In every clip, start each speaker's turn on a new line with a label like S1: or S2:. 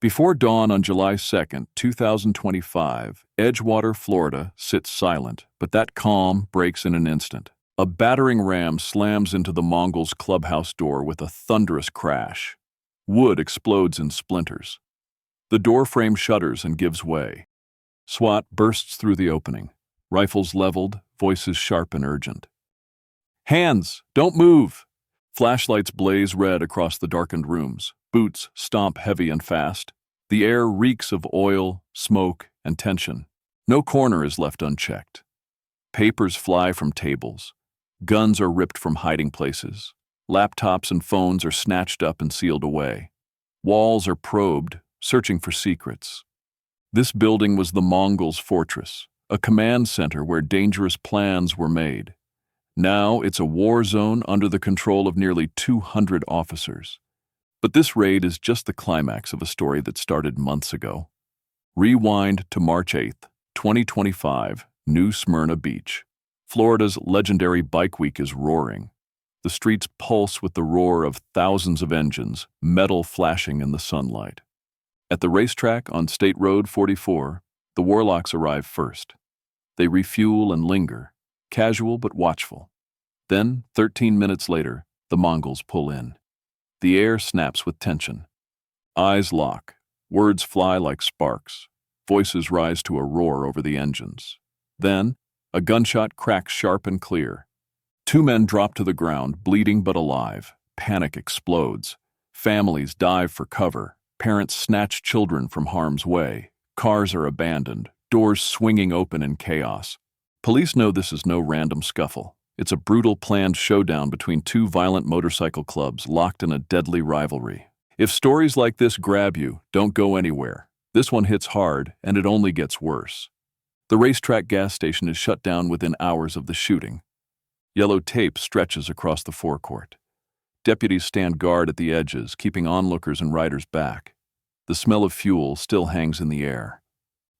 S1: Before dawn on July 2nd, 2025, Edgewater, Florida sits silent, but that calm breaks in an instant. A battering ram slams into the Mongols clubhouse door with a thunderous crash. Wood explodes in splinters. The door frame shudders and gives way. SWAT bursts through the opening, rifles leveled, voices sharp and urgent. "Hands! Don't move!" Flashlights blaze red across the darkened rooms. Boots stomp heavy and fast. The air reeks of oil, smoke, and tension. No corner is left unchecked. Papers fly from tables. Guns are ripped from hiding places. Laptops and phones are snatched up and sealed away. Walls are probed, searching for secrets. This building was the Mongols' fortress, a command center where dangerous plans were made. Now it's a war zone under the control of nearly 200 officers. But this raid is just the climax of a story that started months ago. Rewind to March 8th, 2025, New Smyrna Beach. Florida's legendary Bike Week is roaring. The streets pulse with the roar of thousands of engines, metal flashing in the sunlight. At the RaceTrac on State Road 44, the Warlocks arrive first. They refuel and linger, casual but watchful. Then, 13 minutes later, the Mongols pull in. The air snaps with tension. Eyes lock, words fly like sparks, voices rise to a roar over the engines. Then, a gunshot cracks sharp and clear. Two men drop to the ground, bleeding but alive. Panic explodes. Families dive for cover. Parents snatch children from harm's way. Cars are abandoned, doors swinging open in chaos. Police know this is no random scuffle. It's a brutal planned showdown between two violent motorcycle clubs locked in a deadly rivalry. If stories like this grab you, don't go anywhere. This one hits hard, and it only gets worse. The RaceTrac gas station is shut down within hours of the shooting. Yellow tape stretches across the forecourt. Deputies stand guard at the edges, keeping onlookers and riders back. The smell of fuel still hangs in the air.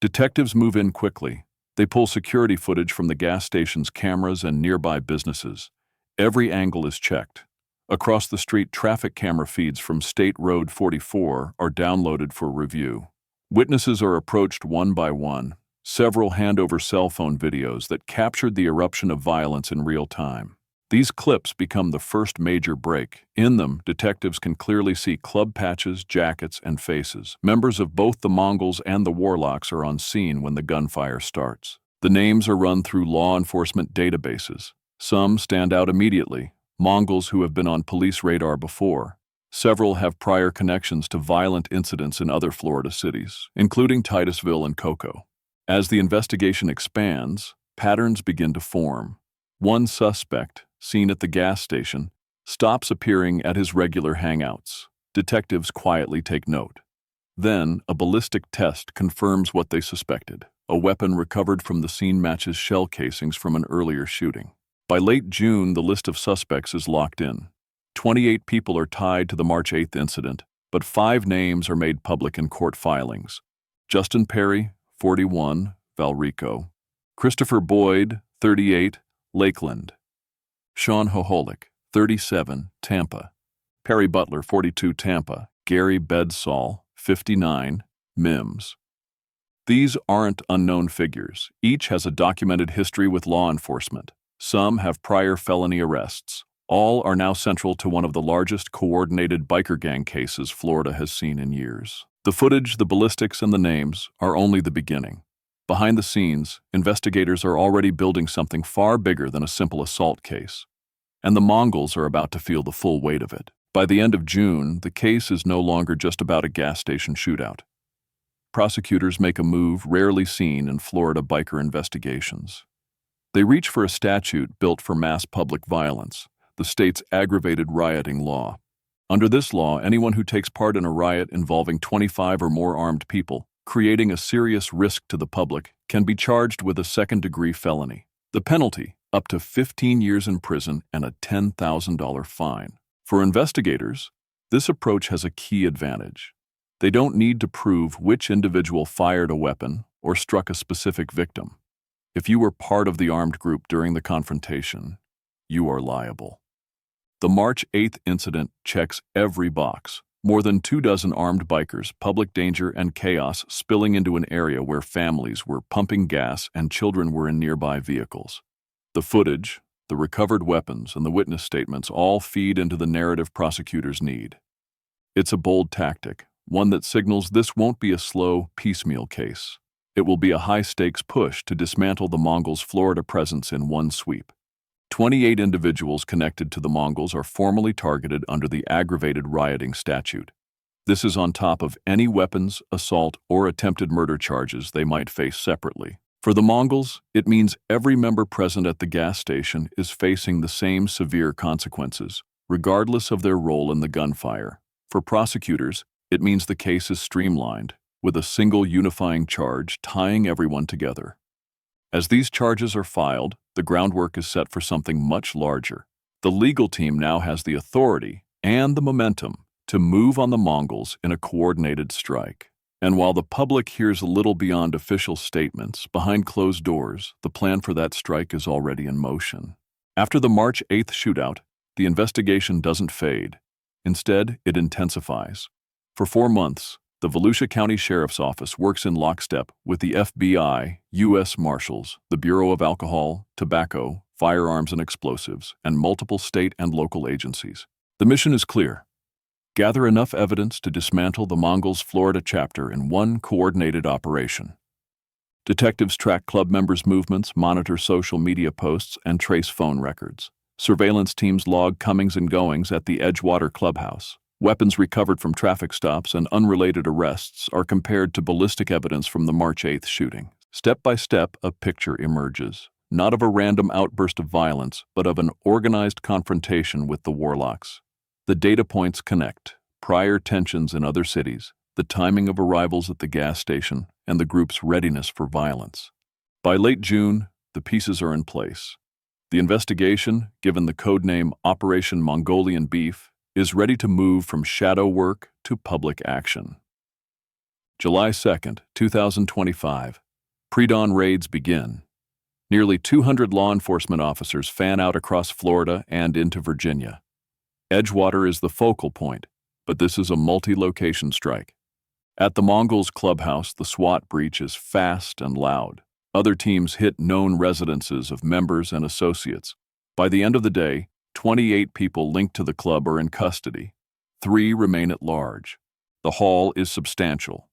S1: Detectives move in quickly. They pull security footage from the gas station's cameras and nearby businesses. Every angle is checked. Across the street, traffic camera feeds from State Road 44 are downloaded for review. Witnesses are approached one by one. Several hand over cell phone videos that captured the eruption of violence in real time. These clips become the first major break. In them, detectives can clearly see club patches, jackets, and faces. Members of both the Mongols and the Warlocks are on scene when the gunfire starts. The names are run through law enforcement databases. Some stand out immediately, Mongols who have been on police radar before. Several have prior connections to violent incidents in other Florida cities, including Titusville and Cocoa. As the investigation expands, patterns begin to form. One suspect, seen at the gas station, stops appearing at his regular hangouts. Detectives quietly take note. Then, a ballistic test confirms what they suspected. A weapon recovered from the scene matches shell casings from an earlier shooting. By late June, the list of suspects is locked in. 28 people are tied to the March 8th incident, but 5 names are made public in court filings. Justin Perry, 41, Valrico. Christopher Boyd, 38, Lakeland. Sean Hoholick, 37, Tampa. Perry Butler, 42, Tampa. Gary Bedsall, 59, Mims. These aren't unknown figures. Each has a documented history with law enforcement. Some have prior felony arrests. All are now central to one of the largest coordinated biker gang cases Florida has seen in years. The footage, the ballistics, and the names are only the beginning. Behind the scenes, investigators are already building something far bigger than a simple assault case. And the Mongols are about to feel the full weight of it. By the end of June, the case is no longer just about a gas station shootout. Prosecutors make a move rarely seen in Florida biker investigations. They reach for a statute built for mass public violence, the state's aggravated rioting law. Under this law, anyone who takes part in a riot involving 25 or more armed people, creating a serious risk to the public, can be charged with a second-degree felony. The penalty, up to 15 years in prison and a $10,000 fine. For investigators, this approach has a key advantage. They don't need to prove which individual fired a weapon or struck a specific victim. If you were part of the armed group during the confrontation, you are liable. The March 8th incident checks every box. More than 24 armed bikers, public danger and chaos spilling into an area where families were pumping gas and children were in nearby vehicles. The footage, the recovered weapons, and the witness statements all feed into the narrative prosecutors need. It's a bold tactic, one that signals this won't be a slow, piecemeal case. It will be a high-stakes push to dismantle the Mongols' Florida presence in one sweep. 28 individuals connected to the Mongols are formally targeted under the Aggravated rioting statute. This is on top of any weapons, assault, or attempted murder charges they might face separately. For the Mongols, it means every member present at the gas station is facing the same severe consequences, regardless of their role in the gunfire. For prosecutors, it means the case is streamlined, with a single unifying charge tying everyone together. As these charges are filed, the groundwork is set for something much larger. The legal team now has the authority and the momentum to move on the Mongols in a coordinated strike. And while the public hears a little beyond official statements, behind closed doors, the plan for that strike is already in motion. After the March 8th shootout, the investigation doesn't fade. Instead, it intensifies. For 4 months, the Volusia County Sheriff's Office works in lockstep with the FBI, U.S. Marshals, the Bureau of Alcohol, Tobacco, Firearms and Explosives, and multiple state and local agencies. The mission is clear. Gather enough evidence to dismantle the Mongols Florida chapter in one coordinated operation. Detectives track club members' movements, monitor social media posts, and trace phone records. Surveillance teams log comings and goings at the Edgewater clubhouse. Weapons recovered from traffic stops and unrelated arrests are compared to ballistic evidence from the March 8th shooting. Step by step, a picture emerges, not of a random outburst of violence, but of an organized confrontation with the Warlocks. The data points connect: prior tensions in other cities, the timing of arrivals at the gas station, and the group's readiness for violence. By late June, the pieces are in place. The investigation, given the codename Operation Mongolian Beef, is ready to move from shadow work to public action. July 2nd, 2025. Pre-dawn raids begin. Nearly 200 law enforcement officers fan out across Florida and into Virginia. Edgewater is the focal point, but this is a multi-location strike. At the Mongols clubhouse, the SWAT breach is fast and loud. Other teams hit known residences of members and associates. By the end of the day, 28 people linked to the club are in custody. 3 remain at large. The haul is substantial.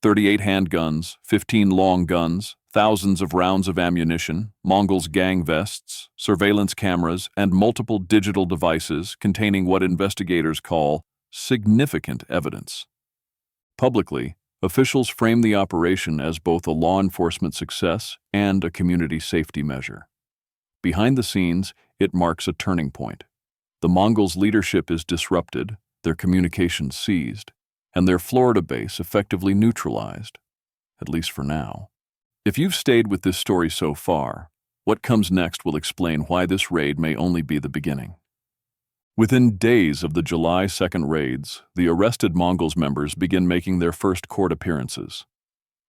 S1: 38 handguns, 15 long guns, thousands of rounds of ammunition, Mongols gang vests, surveillance cameras, and multiple digital devices containing what investigators call significant evidence. Publicly, officials frame the operation as both a law enforcement success and a community safety measure. Behind the scenes, it marks a turning point. The Mongols' leadership is disrupted, their communications seized, and their Florida base effectively neutralized, at least for now. If you've stayed with this story so far, what comes next will explain why this raid may only be the beginning. Within days of the July 2nd raids, the arrested Mongols members begin making their first court appearances.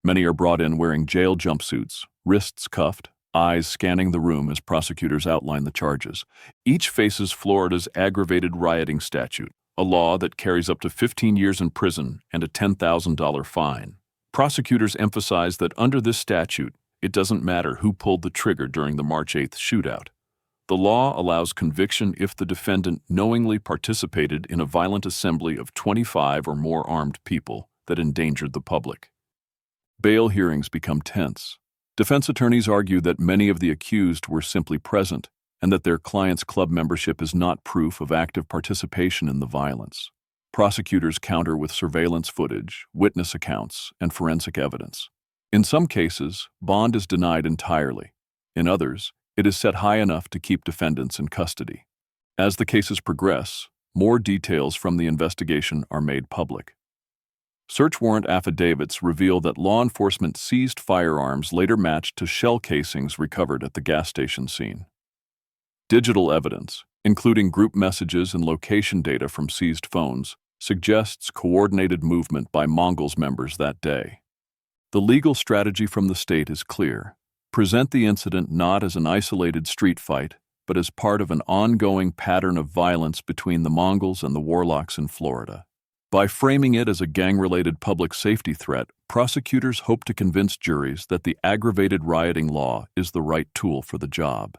S1: Many are brought in wearing jail jumpsuits, wrists cuffed, eyes scanning the room as prosecutors outline the charges. Each faces Florida's Aggravated rioting statute, a law that carries up to 15 years in prison and a $10,000 fine. Prosecutors emphasize that under this statute, it doesn't matter who pulled the trigger during the March 8th shootout. The law allows conviction if the defendant knowingly participated in a violent assembly of 25 or more armed people that endangered the public. Bail hearings become tense. Defense attorneys argue that many of the accused were simply present and that their client's club membership is not proof of active participation in the violence. Prosecutors counter with surveillance footage, witness accounts, and forensic evidence. In some cases, bond is denied entirely. In others, it is set high enough to keep defendants in custody. As the cases progress, more details from the investigation are made public. Search warrant affidavits reveal that law enforcement seized firearms later matched to shell casings recovered at the gas station scene. Digital evidence, including group messages and location data from seized phones, suggests coordinated movement by Mongols members that day. The legal strategy from the state is clear. Present the incident not as an isolated street fight, but as part of an ongoing pattern of violence between the Mongols and the Warlocks in Florida. By framing it as a gang-related public safety threat, prosecutors hope to convince juries that the aggravated rioting law is the right tool for the job.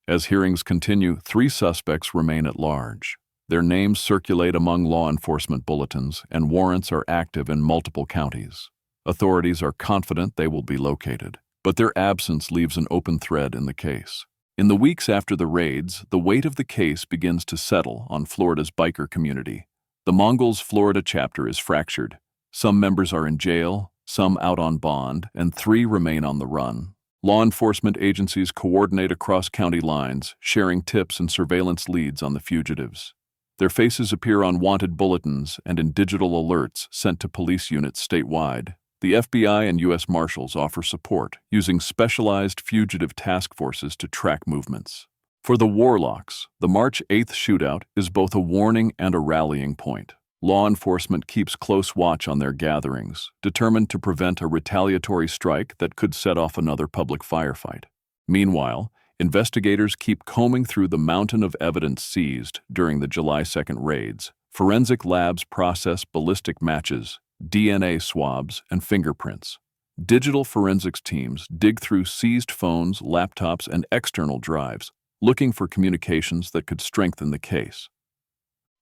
S1: As hearings continue, 3 suspects remain at large. Their names circulate among law enforcement bulletins, and warrants are active in multiple counties. Authorities are confident they will be located, but their absence leaves an open thread in the case. In the weeks after the raids, the weight of the case begins to settle on Florida's biker community. The Mongols Florida chapter is fractured. Some members are in jail, some out on bond, and 3 remain on the run. Law enforcement agencies coordinate across county lines, sharing tips and surveillance leads on the fugitives. Their faces appear on wanted bulletins and in digital alerts sent to police units statewide. The FBI and U.S. Marshals offer support, using specialized fugitive task forces to track movements. For the Warlocks, the March 8th shootout is both a warning and a rallying point. Law enforcement keeps close watch on their gatherings, determined to prevent a retaliatory strike that could set off another public firefight. Meanwhile, investigators keep combing through the mountain of evidence seized during the July 2nd raids. Forensic labs process ballistic matches, DNA swabs, and fingerprints. Digital forensics teams dig through seized phones, laptops, and external drives, looking for communications that could strengthen the case.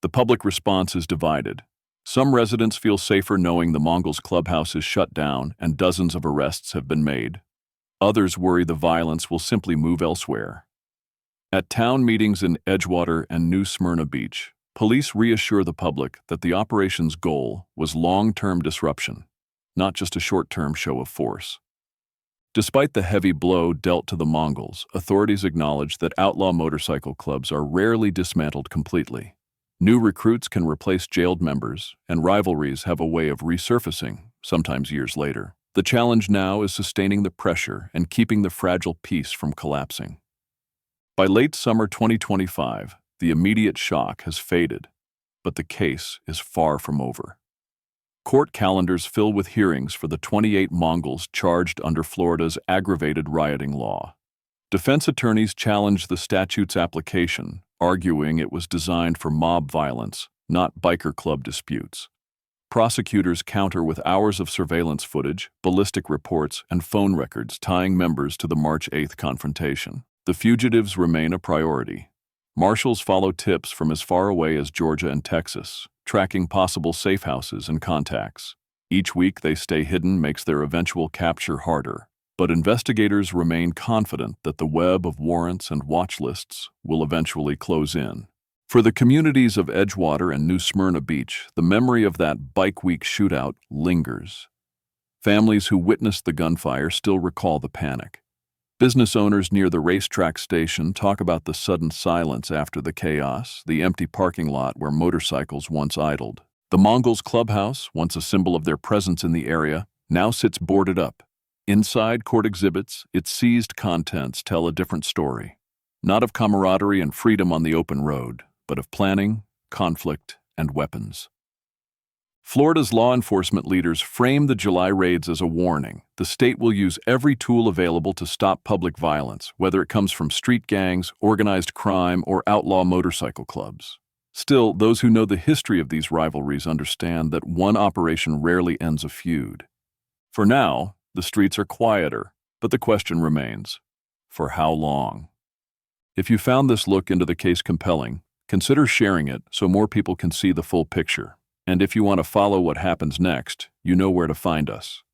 S1: The public response is divided. Some residents feel safer knowing the Mongols clubhouse is shut down and dozens of arrests have been made. Others worry the violence will simply move elsewhere. At town meetings in Edgewater and New Smyrna Beach, police reassure the public that the operation's goal was long-term disruption, not just a short-term show of force. Despite the heavy blow dealt to the Mongols, authorities acknowledge that outlaw motorcycle clubs are rarely dismantled completely. New recruits can replace jailed members, and rivalries have a way of resurfacing, sometimes years later. The challenge now is sustaining the pressure and keeping the fragile peace from collapsing. By late summer 2025, the immediate shock has faded, but the case is far from over. Court calendars fill with hearings for the 28 Mongols charged under Florida's aggravated rioting law. Defense attorneys challenge the statute's application, arguing it was designed for mob violence, not biker club disputes. Prosecutors counter with hours of surveillance footage, ballistic reports, and phone records tying members to the March 8th confrontation. The fugitives remain a priority. Marshals follow tips from as far away as Georgia and Texas, tracking possible safe houses and contacts. Each week they stay hidden makes their eventual capture harder, but investigators remain confident that the web of warrants and watch lists will eventually close in. For the communities of Edgewater and New Smyrna Beach, the memory of that Bike Week shootout lingers. Families who witnessed the gunfire still recall the panic. Business owners near the RaceTrac station talk about the sudden silence after the chaos, the empty parking lot where motorcycles once idled. The Mongols clubhouse, once a symbol of their presence in the area, now sits boarded up. Inside court exhibits, its seized contents tell a different story. Not of camaraderie and freedom on the open road, but of planning, conflict, and weapons. Florida's law enforcement leaders frame the July raids as a warning. The state will use every tool available to stop public violence, whether it comes from street gangs, organized crime, or outlaw motorcycle clubs. Still, those who know the history of these rivalries understand that one operation rarely ends a feud. For now, the streets are quieter, but the question remains: for how long? If you found this look into the case compelling, consider sharing it so more people can see the full picture. And if you want to follow what happens next, you know where to find us.